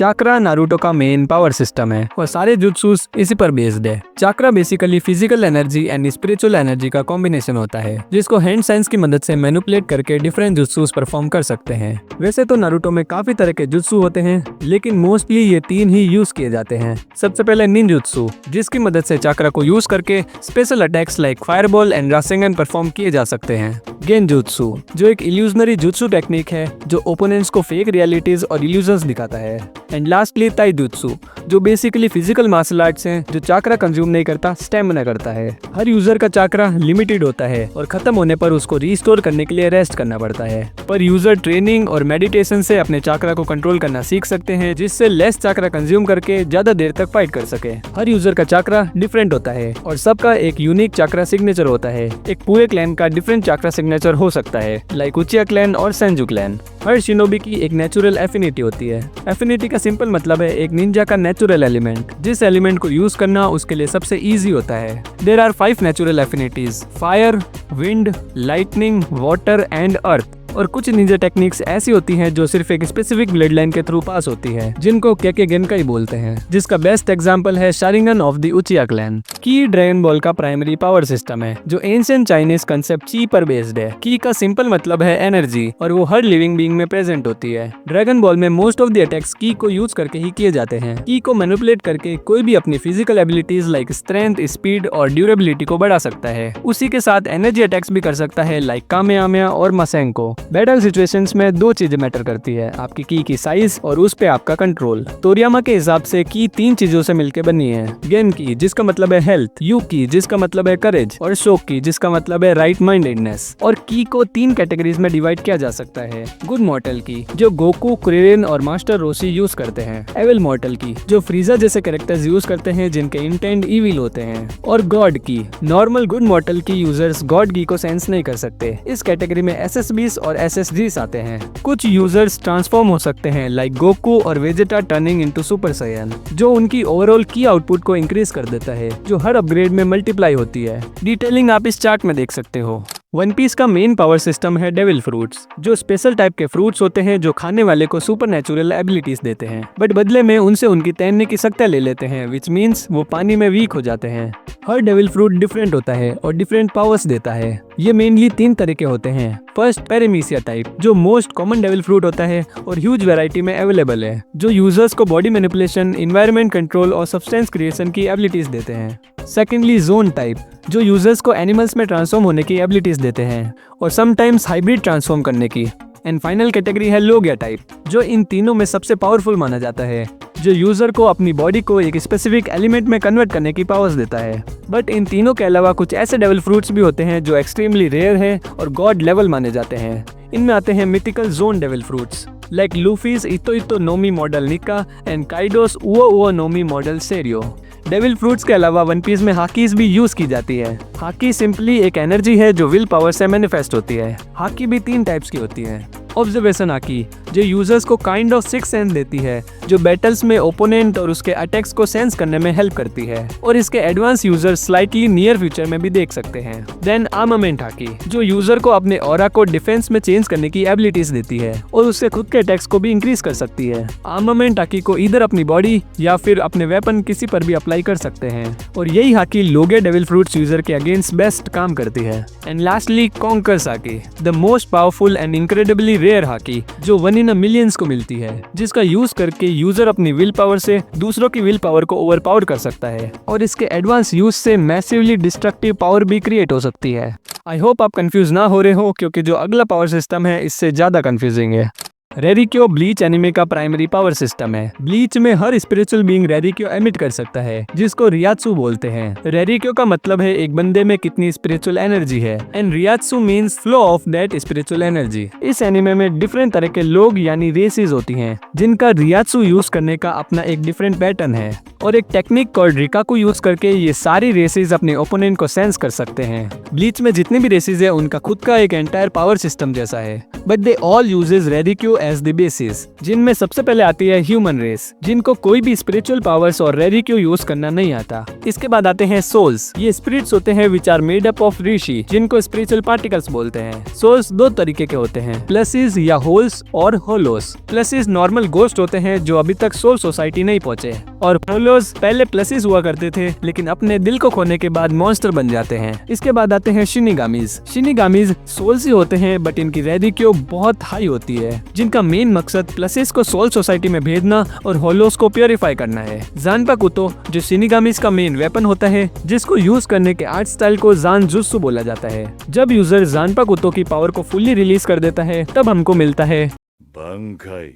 Chakra Naruto का main power system है और सारे जुत्सूस इसी पर बेस्ड है। Chakra basically physical energy and spiritual energy का कॉम्बिनेशन होता है जिसको हैंड साइंस की मदद से मैनिपुलेट करके डिफरेंट जुत्सूस परफॉर्म कर सकते हैं। वैसे तो नारुतो में काफी तरह के जुत्सु होते हैं लेकिन मोस्टली ये 3 ही यूज किए जाते हैं। सबसे पहले निंजुत्सु, जिसकी मदद से चाक्रा को यूज करके special attacks like fireball and Rasengan perform किए जा सकते हैं। गेंजुत्सु, जो एक इल्यूजनरी जुत्सु टेक्निक है जो ओपोनेंट्स को फेक रियलिटीज और इल्यूजन्स दिखाता है। एंड लास्टली ताइजुत्सु, जो बेसिकली फिजिकल मार्शल आर्ट्स हैं जो चाक्रा कंज्यूम नहीं करता, स्टैमिना करता है। हर यूजर का चाक्रा लिमिटेड होता है और खत्म होने पर उसको रिस्टोर करने के लिए रेस्ट करना पड़ता है, पर यूजर ट्रेनिंग और मेडिटेशन से अपने चाक्रा को कंट्रोल करना सीख सकते हैं जिससे लेस चाक्रा कंज्यूम करके ज्यादा देर तक फाइट कर सके। हर यूजर का चाक्रा डिफरेंट होता है और सबका एक यूनिक चाक्रा सिग्नेचर होता है। एक पूरे क्लैन का डिफरेंट चाक्रा सिग्नेचर हो सकता है लाइक उचिया क्लैन और सेंजू क्लैन। हर शिनोबी की एक नेचुरल एफिनिटी होती है। एफिनिटी का सिंपल मतलब है एक निंजा का नेचुरल एलिमेंट, जिस एलिमेंट को यूज करना उसके लिए सबसे इजी होता है। There are 5 natural affinities: fire, wind, lightning, water and earth. और कुछ निंजा टेक्निक्स ऐसी होती हैं जो सिर्फ एक स्पेसिफिक ब्लड लाइन के थ्रू पास होती है जिनको केके गेनकाई बोलते हैं, जिसका बेस्ट एग्जांपल है शारिंगन ऑफ द उचिया क्लैन। की ड्रैगन बॉल का प्राइमरी पावर सिस्टम है जो एंशिएंट चाइनीज कंसेप्ट की पर बेस्ड है। की का सिंपल मतलब है एनर्जी और वो हर लिविंग बीइंग में प्रेजेंट होती है। ड्रैगन बॉल में मोस्ट ऑफ द अटैक्स की को यूज करके ही किए जाते हैं। की को मैनिपुलेट करके कोई भी अपनी physical abilities like strength, speed और ड्यूरेबिलिटी को बढ़ा सकता है। उसी के साथ एनर्जी अटैक्स भी कर सकता है लाइक कामेयामेया और मसेंको। बैटल सिचुएशंस में 2 चीजें मैटर करती है, आपकी की साइज और उस पे आपका कंट्रोल। तोरियामा के हिसाब से की 3 चीजों से मिलकर बनी है। गेन की, जिसका मतलब है हेल्थ, यू की, जिसका मतलब है करेज, और शोक की, जिसका मतलब है राइट माइंडेडनेस। और की को 3 कैटेगरीज में डिवाइड किया जा सकता है। गुड मॉर्टल की, जो गोकू, कुरिरेन और मास्टर रोशी यूज करते हैं। एविल मॉर्टल की, जो फ्रीजा जैसे कैरेक्टर्स यूज करते हैं जिनके इंटेंट इविल होते हैं। और गॉड की, नॉर्मल गुड मॉर्टल की यूजर्स गॉड की को सेंस नहीं कर सकते। इस कैटेगरी में एसएसबीस और एसएसजीस आते हैं। कुछ यूजर्स ट्रांसफॉर्म हो सकते हैं लाइक गोकू और वेजेटा टर्निंग इनटू सुपर सायन, जो उनकी ओवरऑल की आउटपुट को इंक्रीज कर देता है, जो हर अपग्रेड में मल्टीप्लाई होती है। डिटेलिंग आप इस चार्ट में देख सकते हो। वन पीस का मेन पावर सिस्टम है डेविल फ्रूट्स, जो स्पेशल टाइप के फ्रूट्स होते हैं जो खाने वाले को सुपर नेचुरल एबिलिटीज देते हैं, बट बदले में उनसे उनकी तैरने की शक्ति ले लेते हैं, विच मीन्स वो पानी में वीक हो जाते हैं। हर डेविल फ्रूट डिफरेंट होता है और डिफरेंट पावर्स देता है। ये मेनली 3 तरह के होते हैं। फर्स्ट, पैरामीसिया टाइप, जो मोस्ट कॉमन डेविल फ्रूट होता है और ह्यूज वैरायटी में अवेलेबल है, जो यूजर्स को बॉडी मैनिपुलेशन, एनवायरनमेंट कंट्रोल और सब्सटेंस क्रिएशन की एबिलिटीज देते हैं। सेकेंडली, जोन टाइप, जो यूजर्स को एनिमल्स में ट्रांसफॉर्म होने की एबिलिटीज देते हैं और समटाइम्स हाइब्रिड ट्रांसफॉर्म करने की। एंड फाइनल कैटेगरी है लोगिया टाइप, जो इन तीनों में सबसे पावरफुल माना जाता है, जो यूजर को अपनी बॉडी को एक स्पेसिफिक एलिमेंट में कन्वर्ट करने की पावर्स देता है। बट इन तीनों के अलावा कुछ ऐसे डेविल फ्रूट्स भी होते हैं जो एक्सट्रीमली रेयर है और गॉड लेवल माने जाते हैं। इनमें आते हैं mythical zone devil fruits like लूफीज इतो इतो नोमी मॉडल निका एंड काइडोस उओ उओ नोमी मॉडल सेरियो। डेविल फ्रूट्स के अलावा वन पीस में हाकीज भी यूज की जाती है। हाकी सिंपली एक एनर्जी है जो विल पावर से मैनिफेस्ट होती है। हाकी भी 3 टाइप्स की होती है। ऑब्जर्वेशन हाकी, जो यूजर्स को काइंड ऑफ सिक्स सेंस देती है, जो बैटल्स में ओपोनेंट और उसके अटैक्स को सेंस करने में हेल्प करती है और इसके advance user slightly near future में भी देख सकते हैं। देन आर्मामेंट हाकी, जो यूजर को अपने ऑरा को डिफेंस में चेंज करने की एबिलिटीज देती है और उससे खुद के अटैक्स को भी इंक्रीज कर सकती है। आर्मामेंट हाकी को इधर अपनी बॉडी या फिर अपने वेपन किसी पर भी अप्लाई कर सकते हैं और यही हाकी लोगे डेविल फ्रूट्स यूजर के अगेंस्ट बेस्ट काम करती है। एंड लास्टली कॉन्कर्स हाकी, the most powerful and incredibly rare हाकी, जो 1 in a millions को मिलती है, जिसका यूज करके यूजर अपनी विल पावर से दूसरों की विल पावर को ओवरपावर कर सकता है और इसके एडवांस यूज से मैसिवली डिस्ट्रक्टिव पावर भी क्रिएट हो सकती है। आई होप आप कंफ्यूज ना हो रहे हो, क्योंकि जो अगला पावर सिस्टम है इससे ज्यादा कंफ्यूजिंग है। रेरिक्यो ब्लीच एनिमे का प्राइमरी पावर सिस्टम है। ब्लीच में हर स्पिरिचुअल बीइंग रेरिक्यो एमिट कर सकता है, जिसको रियात्सु बोलते हैं। रेरिक्यो का मतलब है एक बंदे में कितनी स्पिरिचुअल एनर्जी है and reiatsu means flow of that spiritual energy. इस एनिमे में डिफरेंट तरह के लोग यानी रेसेस होती हैं, जिनका रियात्सु यूज करने का अपना एक डिफरेंट पैटर्न है और एक टेक्निक कॉल्ड रिकाकू यूज करके ये सारी रेसेस अपने ओपोनेंट को सेंस कर सकते हैं। ब्लीच में जितने भी रेसेस है उनका खुद का एक एंटायर पावर सिस्टम जैसा है, बट दे ऑल यूजेस रेरिक्यो एज द बेसिस, जिनमें सबसे पहले आती है ह्यूमन रेस, जिनको कोई भी स्पिरिचुअल पावर्स और रेरिक्यू यूज करना नहीं आता। इसके बाद आते हैं सोल्स। ये स्पिरिट्स होते हैं which are made up of ऋषि, जिनको स्पिरिचुअल पार्टिकल्स बोलते हैं। सोल्स दो तरीके के होते हैं, प्लसेस या होल्स और होलोस। प्लसेस नॉर्मल गोस्ट होते हैं जो अभी तक सोल सोसाइटी नहीं पहुंचे, और होलोस पहले प्लसेस हुआ करते थे लेकिन अपने दिल को खोने के बाद मॉन्स्टर बन जाते हैं। इसके बाद आते हैं शिनिगामीज। शिनिगामीज सोल्स ही होते हैं बट इनकी रेरिक्यू बहुत हाई होती है, जिनका मेन मकसद प्लसेस को सोल सोसाइटी में भेजना और होलोस को प्योरीफाई करना है। जानपा कुतो जो शिनिगामीज का मेन वेपन होता है, जिसको यूज करने के आर्ट स्टाइल को जान जुत्सु बोला जाता है। जब यूजर जानपा कुतो की पावर को फुल्ली रिलीज कर देता है तब हमको मिलता है Bankai.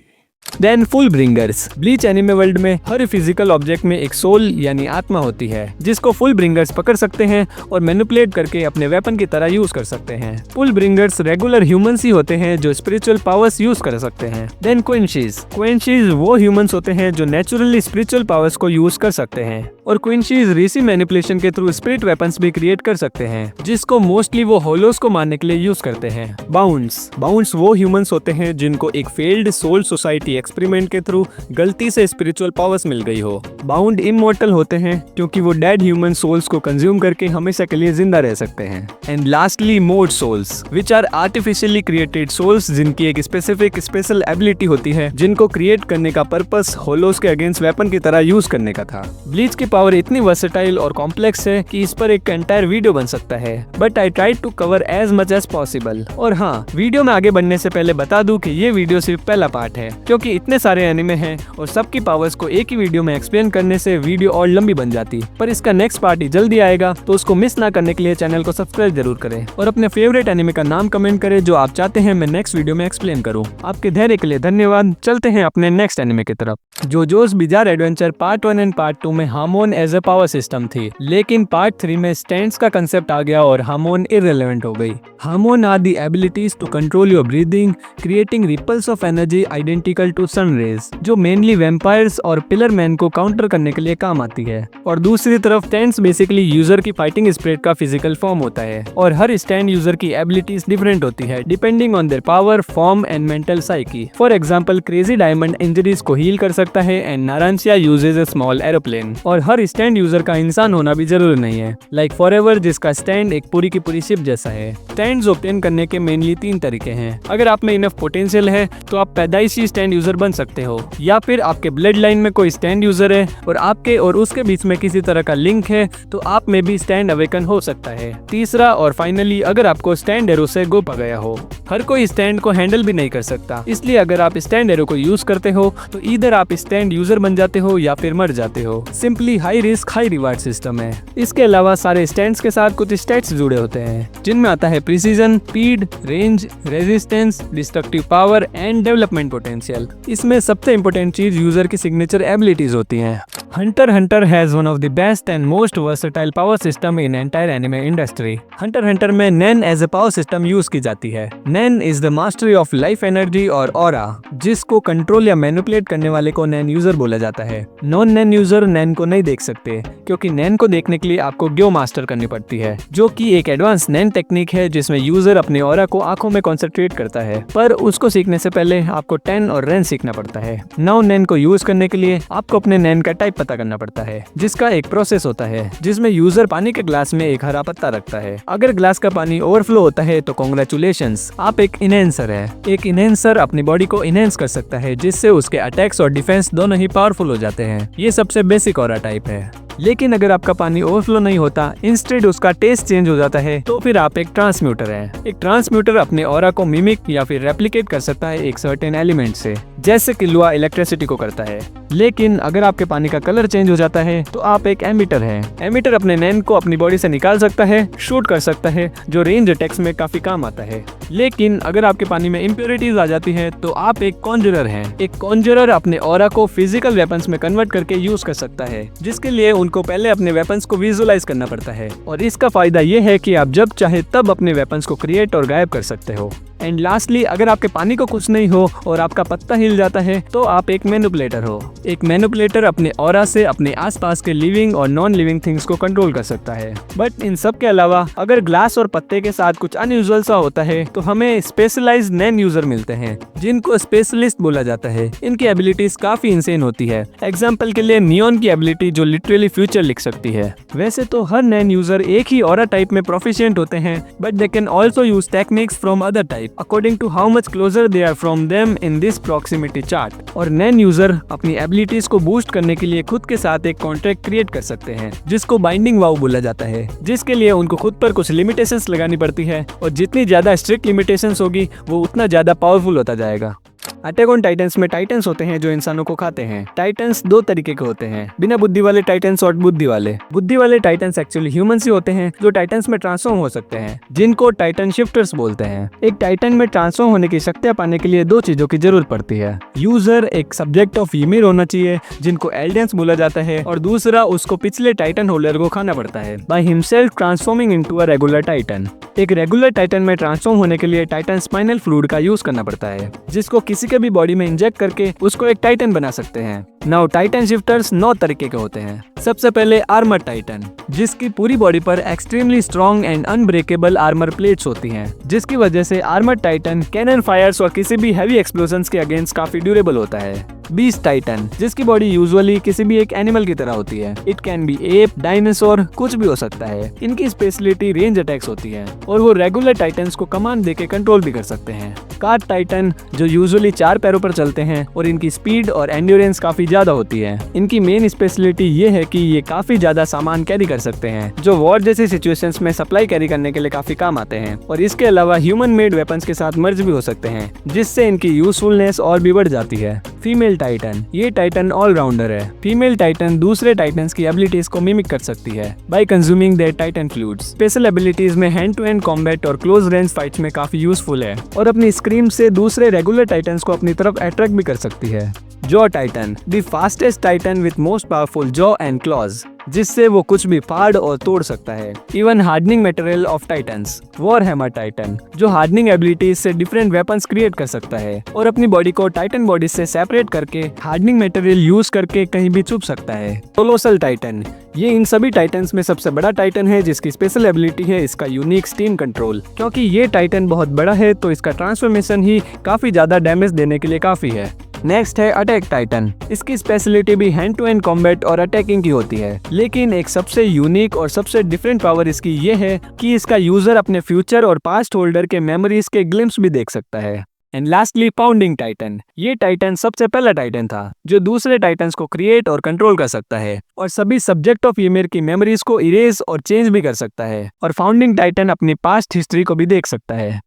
Then full bringers. Bleach anime world में हर फिजिकल ऑब्जेक्ट में एक सोल यानी आत्मा होती है, जिसको फुल ब्रिंगर्स पकड़ सकते हैं और मैनिपुलेट करके अपने वेपन की तरह यूज कर सकते हैं। फुल ब्रिंगर्स रेगुलर ह्यूमंस ही होते हैं जो स्पिरिचुअल पावर्स यूज कर सकते हैं। देन क्विंशीज। क्विंशीज वो ह्यूमंस होते हैं जो नेचुरली स्पिरिचुअल पावर्स को यूज कर सकते हैं, और क्विंशीज ऋषि मैनिपुलेशन के थ्रू स्पिरिट वेपन्स भी क्रिएट कर सकते हैं, जिसको मोस्टली वो होलोस को मारने के लिए यूज करते हैं। बाउंड्स। बाउंड्स वो ह्यूमंस होते हैं जिनको एक फेल्ड सोल सोसाइटी एक्सपेरिमेंट के थ्रू गलती से स्पिरिचुअल पावर्स मिल गई हो। बाउंड इमॉर्टल होते हैं क्योंकि वो डेड ह्यूमन सोल्स को कंज्यूम करके हमेशा के लिए जिंदा रह सकते हैं। And lastly mod souls, which are artificially created souls, जिनकी एक स्पेसिफिक स्पेशल एबिलिटी होती है, जिनको क्रिएट करने का पर्पस होलोस के अगेंस्ट वेपन की तरह यूज करने का था। ब्लीच की पावर इतनी वर्सेटाइल और कॉम्प्लेक्स है कि इस पर एक एंटायर वीडियो बन सकता है, but I try to cover as much as possible. और हाँ, वीडियो में आगे बढ़ने से पहले बता दूं कि ये वीडियो सिर्फ पहला पार्ट है, क्योंकि इतने सारे एनिमे हैं और सबकी पावर्स को एक ही वीडियो में एक्सप्लेन करने से वीडियो और लंबी बन जाती। पर इसका नेक्स्ट पार्ट ही जल्दी आएगा, तो उसको मिस ना करने के लिए चैनल को सब्सक्राइब जरूर करें और अपने फेवरेट एनिमे का नाम कमेंट करें जो आप चाहते हैं मैं नेक्स्ट वीडियो में एक्सप्लेन करूं। आपके धैर्य के लिए धन्यवाद। चलते हैं अपने नेक्स्ट एनिमे की तरफ। JoJo's bizarre adventure part 1 and part 2 में हार्मोन एज अ पावर सिस्टम थी, लेकिन पार्ट 3 में स्टैंड्स का कंसेप्ट आ गया और हार्मोन इररिलेवेंट हो गई। हार्मोन are the abilities to control your breathing, creating ripples of energy identical to sun rays, जो मेनली वैम्पायर्स और पिलर मैन को काउंटर करने के लिए काम आती है। और दूसरी तरफ स्टैंड्स बेसिकली यूजर की फाइटिंग स्पिरिट का फिजिकल फॉर्म होता है, और हर स्टैंड यूजर की एबिलिटीज डिफरेंट होती है depending on their power, form and mental psyche. For example, crazy diamond injuries को हील कर सकता है and Narancia uses a small aeroplane. और हर स्टैंड यूजर का इंसान होना भी जरूरी नहीं है, लाइक फॉरएवर जिसका स्टैंड एक पूरी की पूरी शिप जैसा है। स्टैंड्स ऑब्टेन करने के मेनली 3 तरीके हैं। अगर आप में इनफ पोटेंशियल है तो आप पैदाइशी स्टैंड यूजर बन सकते हो, या फिर आपके ब्लड लाइन में कोई स्टैंड यूजर है और आपके और उसके बीच में किसी तरह का लिंक है तो आप में भी स्टैंड अवेकन हो सकता है। तीसरा और फाइनली, अगर आपको स्टैंड एरो से गुप आ गया हो। हर कोई स्टैंड को हैंडल भी नहीं कर सकता, इसलिए अगर आप स्टैंड एरो को यूज करते हो तो इधर आप स्टैंड यूजर बन जाते हो या फिर मर जाते हो। Simply high risk high reward system है। इसके अलावा सारे स्टैंड्स के साथ कुछ स्टैट्स जुड़े होते हैं, जिनमें आता है precision, speed, range, resistance, destructive power and development potential. इसमें सबसे इंपॉर्टेंट चीज यूजर की सिग्नेचर एबिलिटीज होती हैं। Hunter hunter has one of the best and most versatile power system in entire anime industry. Hunter hunter में Nen as a power system use की जाती है। Nen is the mastery of life energy और aura, जिसको control या manipulate करने वाले को नैन यूजर बोला जाता है। नॉन नैन यूजर नैन को नहीं देख सकते, क्योंकि नैन को देखने के लिए आपको ग्यो मास्टर करनी पड़ती है, जो कि एक एडवांस नैन टेक्निक है जिसमें यूजर अपने ऑरा को आंखों में कॉन्सेंट्रेट करता है। पर उसको सीखने से पहले आपको टेन और रेन सीखना पड़ता है। नाउ नैन को यूज करने के लिए आपको अपने नैन का टाइप पता करना पड़ता है, जिसका एक प्रोसेस होता है जिसमें यूजर पानी के ग्लास में एक हरा पत्ता रखता है। अगर ग्लास का पानी ओवरफ्लो होता है तो कांग्रेचुलेशंस, आप एक इनहेंसर है। एक इनहेंसर अपनी बॉडी को इनहेंस कर सकता है, जिससे उसके अटैक्स और डिफेंस दोनों ही पावरफुल हो जाते हैं। ये सबसे बेसिक ऑरा टाइप है। लेकिन अगर आपका पानी ओवरफ्लो नहीं होता, इंस्टेड उसका टेस्ट चेंज हो जाता है, तो फिर आप एक ट्रांसम्यूटर है। एक ट्रांसम्यूटर अपने ऑरा को मिमिक या फिर रेप्लिकेट कर सकता है एक सर्टेन एलिमेंट से, जैसे कि लुआ इलेक्ट्रिसिटी को करता है। लेकिन अगर आपके पानी का कलर चेंज हो जाता है तो आप एक एमिटर है। एमिटर अपने नैन को अपनी बॉडी से निकाल सकता है, शूट कर सकता है, जो रेंज अटैक्स में काफी काम आता है। लेकिन अगर आपके पानी में इम्प्योरिटीज आ जाती है तो आप एक कॉन्जरर है। एक कॉन्जरर अपने ऑरा को फिजिकल वेपन्स में कन्वर्ट करके यूज कर सकता है, जिसके लिए उनको पहले अपने वेपन्स को विजुअलाइज करना पड़ता है, और इसका फायदा ये है कि आप जब चाहे तब अपने वेपन्स को क्रिएट और गायब कर सकते हो। एंड लास्टली, अगर आपके पानी को कुछ नहीं हो और आपका पत्ता हिल जाता है तो आप एक मैनिपुलेटर हो। एक मैनिपुलेटर अपने ऑरा से अपने आसपास के लिविंग और नॉन लिविंग थिंग्स को कंट्रोल कर सकता है। बट इन सब के अलावा अगर ग्लास और पत्ते के साथ कुछ अनयूजुअल सा होता है तो हमें स्पेशलाइज्ड नैन यूजर मिलते हैं जिनको स्पेशलिस्ट बोला जाता है। इनकी एबिलिटीज काफी इंसेन होती है। एग्जाम्पल के लिए नियॉन की एबिलिटी जो लिटरली फ्यूचर लिख सकती है। वैसे तो हर नैन यूजर एक ही ऑरा टाइप में प्रोफिशिएंट होते हैं, but they can also use techniques from other type according to how much closer they are from them in this proximity chart। और नैन यूजर अपनी एबिलिटीज को बूस्ट करने के लिए खुद के साथ एक कॉन्ट्रैक्ट क्रिएट कर सकते हैं जिसको बाइंडिंग वाव बोला जाता है, जिसके लिए उनको खुद पर कुछ लिमिटेशंस लगानी पड़ती है, और जितनी ज्यादा स्ट्रिक्ट लिमिटेशंस होगी वो उतना ज्यादा पावरफुल होता जाएगा। अटैक ऑन टाइटन्स में टाइटन्स होते हैं जो इंसानों को खाते हैं। टाइटन्स दो तरीके के होते हैं, बिना बुद्धि वाले टाइटन्स और बुद्धि वाले। बुद्धि वाले टाइटन्स एक्चुअली ह्यूमंस ही होते हैं जो टाइटन्स में ट्रांसफॉर्म हो सकते हैं, जिनको टाइटन शिफ्टर्स बोलते हैं। एक टाइटन में ट्रांसफॉर्म होने की शक्तियां पाने के लिए दो चीजों की जरूरत पड़ती है। यूजर एक सब्जेक्ट ऑफ ईमिर होना चाहिए जिनको एल्डेंस बोला जाता है, और दूसरा उसको पिछले टाइटन होल्डर को खाना पड़ता है by himself transforming into a regular Titan. एक रेगुलर टाइटन में ट्रांसफॉर्म होने के लिए टाइटन स्पाइनल फ्लूइड का यूज करना पड़ता है, जिसको किसी के भी बॉडी में इंजेक्ट करके उसको एक टाइटन बना सकते हैं। नाउ टाइटन शिफ्टर्स 9 तरीके के होते हैं। सबसे पहले आर्मर टाइटन, जिसकी पूरी बॉडी पर extremely strong and unbreakable armour plates होती हैं, जिसकी वजह से आर्मर टाइटन कैनन फायर्स और किसी भी हैवी एक्सप्लोजन्स के अगेंस्ट काफी ड्यूरेबल होता है। बीस्ट टाइटन, जिसकी बॉडी यूजुअली किसी भी एक एनिमल की तरह होती है। It can be app, dinosaur, कुछ भी हो सकता है। इनकी स्पेशलिटी रेंज अटैक्स होती है और वो रेगुलर टाइटन्स को कमांड देके कंट्रोल भी कर सकते हैं। कार टाइटन, जो यूजुअली 4 पैरों पर चलते हैं और इनकी स्पीड और एंड्योरेंस काफी ज्यादा होती है। इनकी मेन स्पेशलिटी ये है कि ये काफी ज्यादा सामान कैरी कर सकते हैं, जो वॉर जैसी सिचुएशंस में सप्लाई कैरी करने के लिए काफी काम आते हैं, और इसके अलावा ह्यूमन मेड वेपन्स के साथ मर्ज भी हो सकते हैं, जिससे इनकी यूजफुलनेस और भी बढ़ जाती है। फीमेल टाइटन, ये टाइटन ऑलराउंडर है। फीमेल टाइटन दूसरे टाइटन्स की एबिलिटीज को मिमिक कर सकती है by consuming their titan fluids. Special abilities में हैंड टू हैंड कॉम्बैट और क्लोज रेंज फाइट्स में काफी यूजफुल है, और अपनी स्क्रीम से दूसरे रेगुलर टाइटन्स को अपनी तरफ अट्रैक्ट भी कर सकती है। Jaw Titan, the fastest Titan with most powerful jaw and clause, जिससे वो कुछ भी फाड़ और तोड़ सकता है। Even hardening material of titans. Warhammer Titan, जो हार्डनिंग एबिलिटीज से डिफरेंट वेपन्स क्रिएट कर सकता है और अपनी बॉडी को टाइटन बॉडी से सेपरेट करके हार्डनिंग मटेरियल यूज करके कहीं भी छुप सकता है। कोलोसल टाइटन, ये इन सभी टाइटन्स में सबसे बड़ा टाइटन है, जिसकी स्पेशल एबिलिटी है इसका यूनिक स्टीम कंट्रोल। क्योंकि ये टाइटन बहुत बड़ा है तो इसका ट्रांसफॉर्मेशन ही काफी ज्यादा डैमेज देने के लिए काफी है। नेक्स्ट है अटैक टाइटन। इसकी स्पेशलिटी भी हैंड टू हैंड कॉम्बैट और अटैकिंग की होती है, लेकिन एक सबसे यूनिक और सबसे डिफरेंट पावर इसकी ये है कि इसका यूजर अपने फ्यूचर और पास्ट होल्डर के मेमोरीज के ग्लिम्स भी देख सकता है। And lastly pounding Titan. ये टाइटन सबसे पहला टाइटन था जो दूसरे टाइटन्स को क्रिएट और कंट्रोल कर सकता है, और सभी सब्जेक्ट ऑफ ईमिर की मेमोरीज को इरेज और चेंज भी कर सकता है, और फाउंडिंग टाइटन अपनी पास्ट हिस्ट्री को भी देख सकता है।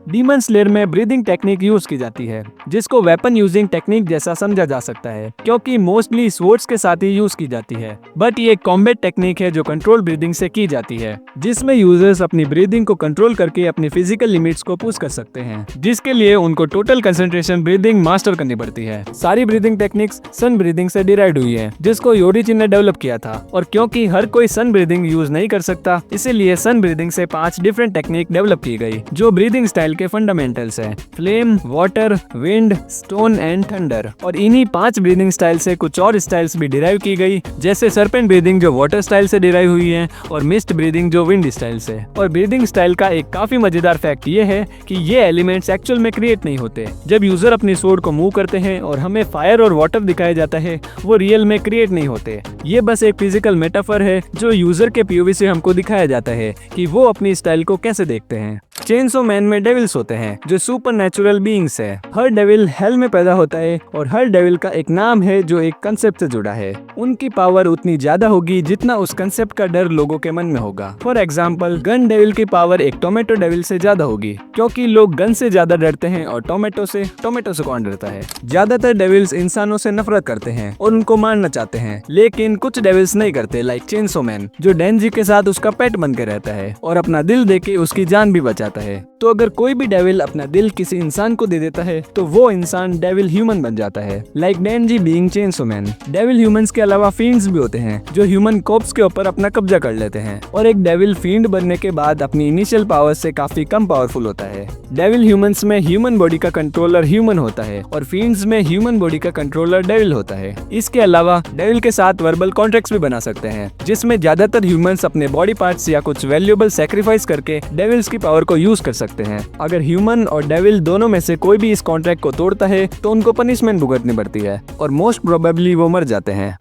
डीमन स्लेयर में ब्रीदिंग टेक्निक यूज की जाती है, जिसको वेपन यूजिंग टेक्निक जैसा समझा जा सकता है, क्योंकि मोस्टली स्वॉर्ड्स के साथ ही यूज की जाती है। बट ये एक कॉम्बैट टेक्निक है जो कंट्रोल ब्रीदिंग से की जाती है, जिसमें यूजर्स अपनी ब्रीदिंग को कंट्रोल करके अपनी फिजिकल लिमिट्स को पुश कर सकते हैं, जिसके लिए उनको टोटल कंसंट्रेशन ब्रीदिंग मास्टर करनी पड़ती है। सारी ब्रीदिंग टेक्निक्स सन ब्रीदिंग से डिराइव्ड हुई है, जिसको योरीचिन ने डेवलप किया था, और क्योंकि हर कोई सन ब्रीदिंग यूज नहीं कर सकता, इसीलिए सन ब्रीदिंग से 5 डिफरेंट टेक्निक डेवलप की गई, जो ब्रीदिंग स्टाइल के फंडामेंटल्स हैं: flame, water, wind, stone and thunder. और इन्हीं 5 ब्रीदिंग स्टाइल से कुछ और स्टाइल्स भी डिराइव की गई, जैसे सरपेंट ब्रीदिंग जो वाटर स्टाइल से डिराइव हुई है, और मिस्ट ब्रीदिंग जो विंड स्टाइल से। और ब्रीदिंग स्टाइल का एक काफी मजेदार फैक्ट ये है कि ये एलिमेंट्स एक्चुअल में क्रिएट नहीं होते। जब यूजर अपनी स्वॉर्ड को मूव करते हैं और हमें फायर और वाटर दिखाया जाता है, वो रियल में क्रिएट नहीं होते। ये बस एक फिजिकल मेटाफर है जो यूजर के पीओवी से हमको दिखाया जाता है कि वो अपनी स्टाइल को कैसे देखते हैं। चेनसो मैन में डेविल्स होते हैं जो सुपर नेचुरल बीइंग्स है। हर डेविल हेल में पैदा होता है और हर डेविल का एक नाम है जो एक कंसेप्ट से जुड़ा है। उनकी पावर उतनी ज्यादा होगी जितना उस कंसेप्ट का डर लोगों के मन में होगा। फॉर एग्जाम्पल, गन डेविल की पावर एक टोमेटो डेविल से ज्यादा होगी, क्योंकि लोग गन से ज्यादा डरते हैं और टोमेटो से कौन डरता है। ज्यादातर डेविल्स इंसानों से नफरत करते हैं और उनको मारना चाहते हैं, लेकिन कुछ डेविल्स नहीं करते, लाइक चेनसो मैन जो डेंजी के साथ उसका पेट बन के रहता है और अपना दिल देके उसकी जान भी बचाता है। तो अगर कोई कोई भी डेविल अपना दिल किसी इंसान को दे देता है तो वो इंसान डेविल ह्यूमन बन जाता है। Like Denji being chainsaw man. Devil humans के अलावा फींड्स भी होते हैं जो ह्यूमन कॉप्स के ऊपर अपना कब्जा कर लेते हैं, और एक डेविल फींड बनने के बाद अपनी इनिशियल पावर से काफी कम पावरफुल होता है। डेविल ह्यूमंस में ह्यूमन बॉडी का कंट्रोलर ह्यूमन होता है और फींड्स में ह्यूमन बॉडी का कंट्रोलर डेविल होता है। इसके अलावा डेविल के साथ वर्बल कॉन्ट्रैक्ट्स भी बना सकते हैं, जिसमें ज्यादातर ह्यूमंस अपने बॉडी पार्ट्स या कुछ वैल्यूएबल सैक्रिफाइस करके डेविल्स की पावर को यूज कर सकते हैं। अगर ह्यूमन और डेविल दोनों में से कोई भी इस कॉन्ट्रैक्ट को तोड़ता है तो उनको पनिशमेंट भुगतनी पड़ती है और मोस्ट प्रोबेबली वो मर जाते हैं।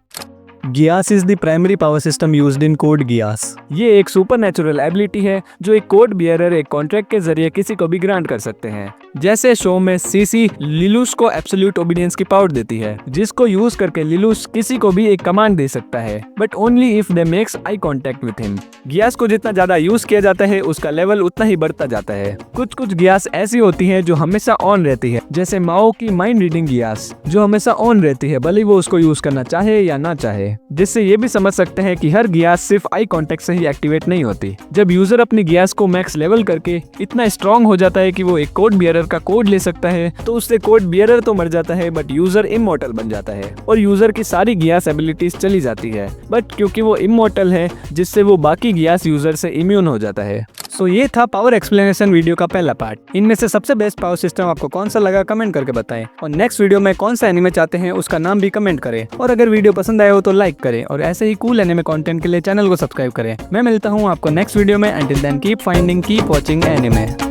Geass is the primary power system used in code Geass. ये एक सुपरनैचुरल एबिलिटी है जो एक कोड बियरर एक कॉन्ट्रैक्ट के जरिए किसी को भी ग्रांट कर सकते हैं। जैसे शो में सीसी लिलुस को एब्सोल्यूट ओबीडियंस की पावर देती है, जिसको यूज करके लिलुस किसी को भी एक कमांड दे सकता है, but only if they makes eye contact with him. Geass को जितना ज्यादा यूज किया जाता है उसका लेवल उतना ही बढ़ता जाता है। कुछ गियास ऐसी होती है जो हमेशा ऑन रहती है, जैसे माओ की माइंड रीडिंग गियास जो हमेशा ऑन रहती है भले वो उसको यूज करना चाहे या ना चाहे। जिससे ये भी समझ सकते हैं कि हर गियास सिर्फ आई कांटेक्ट से ही एक्टिवेट नहीं होती। जब यूजर अपनी गियास को मैक्स लेवल करके इतना स्ट्रांग हो जाता है कि वो एक कोड बियरर का कोड ले सकता है, तो उससे कोड बियरर तो मर जाता है बट यूजर इमॉर्टल बन जाता है और यूजर की सारी गियास एबिलिटीज चली जाती है, बट क्योंकि वो इमॉर्टल है जिससे वो बाकी गियास यूजर से इम्यून हो जाता है। सो ये था पावर एक्सप्लेनेशन वीडियो का पहला पार्ट। इनमें से सबसे बेस्ट पावर सिस्टम आपको कौन सा लगा कमेंट करके बताएं, और नेक्स्ट वीडियो में कौन सा एनिमे चाहते हैं उसका नाम भी कमेंट करें, और अगर वीडियो पसंद आए हो तो लाइक करें और ऐसे ही कूल एनिमे कंटेंट के लिए चैनल को सब्सक्राइब करें। मैं मिलता हूँ आपको नेक्स्ट वीडियो में। Until then keep finding, keep watching anime.